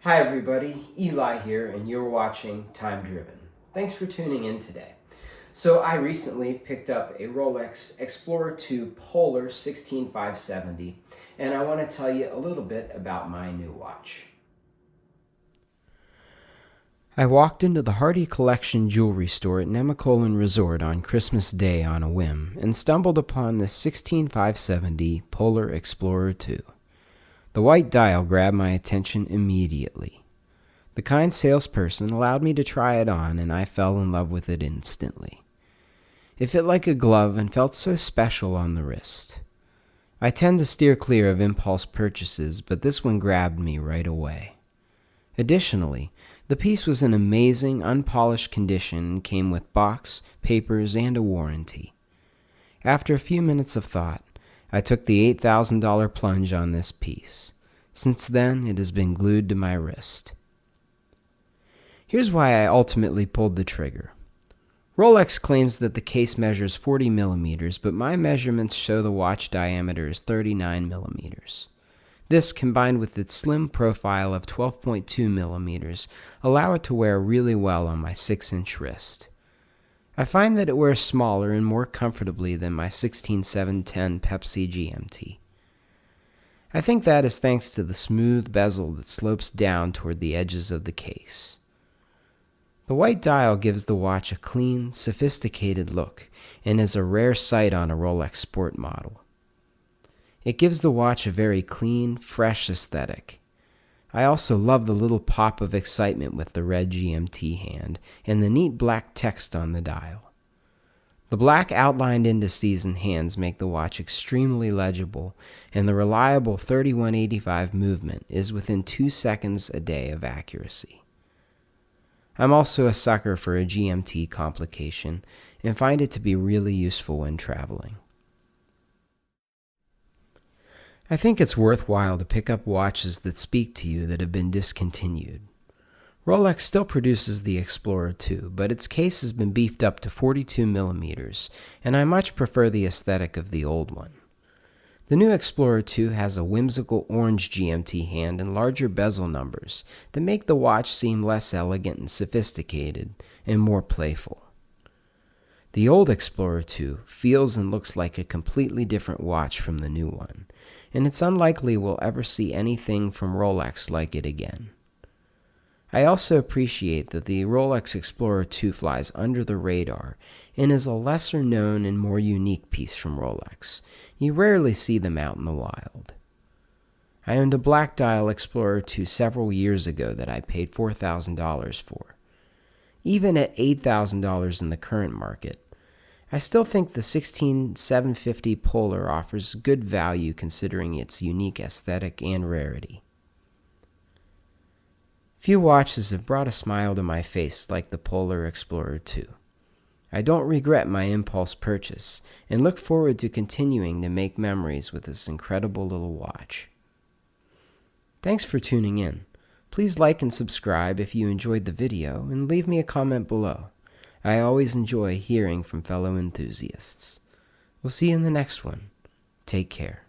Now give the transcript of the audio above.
Hi everybody, Eli here, and you're watching Time Driven. Thanks for tuning in today. So I recently picked up a Rolex Explorer 2 Polar 16570, and I want to tell you a little bit about my new watch. I walked into the Hardy Collection jewelry store at Nemacolin Resort on Christmas Day on a whim and stumbled upon the 16570 Polar Explorer 2. The white dial grabbed my attention immediately. The kind salesperson allowed me to try it on, and I fell in love with it instantly. It fit like a glove and felt so special on the wrist. I tend to steer clear of impulse purchases, but this one grabbed me right away. Additionally, the piece was in amazing, unpolished condition and came with box, papers, and a warranty. After a few minutes of thought, I took the $8,000 plunge on this piece. Since then, it has been glued to my wrist. Here's why I ultimately pulled the trigger. Rolex claims that the case measures 40 millimeters, but my measurements show the watch diameter is 39 millimeters. This, combined with its slim profile of 12.2 millimeters, allow it to wear really well on my 6-inch wrist. I find that it wears smaller and more comfortably than my 16710 Pepsi GMT. I think that is thanks to the smooth bezel that slopes down toward the edges of the case. The white dial gives the watch a clean, sophisticated look and is a rare sight on a Rolex sport model. It gives the watch a very clean, fresh aesthetic. I also love the little pop of excitement with the red GMT hand and the neat black text on the dial. The black outlined indices and hands make the watch extremely legible, and the reliable 3185 movement is within 2 seconds a day of accuracy. I'm also a sucker for a GMT complication and find it to be really useful when traveling. I think it's worthwhile to pick up watches that speak to you that have been discontinued. Rolex still produces the Explorer 2, but its case has been beefed up to 42 millimeters, and I much prefer the aesthetic of the old one. The new Explorer 2 has a whimsical orange GMT hand and larger bezel numbers that make the watch seem less elegant and sophisticated and more playful. The old Explorer 2 feels and looks like a completely different watch from the new one, and it's unlikely we'll ever see anything from Rolex like it again. I also appreciate that the Rolex Explorer 2 flies under the radar and is a lesser known and more unique piece from Rolex. You rarely see them out in the wild. I owned a black dial Explorer 2 several years ago that I paid $4,000 for. Even at $8,000 in the current market, I still think the 16750 Polar offers good value considering its unique aesthetic and rarity. Few watches have brought a smile to my face like the Polar Explorer 2. I don't regret my impulse purchase and look forward to continuing to make memories with this incredible little watch. Thanks for tuning in. Please like and subscribe if you enjoyed the video and leave me a comment below. I always enjoy hearing from fellow enthusiasts. We'll see you in the next one. Take care.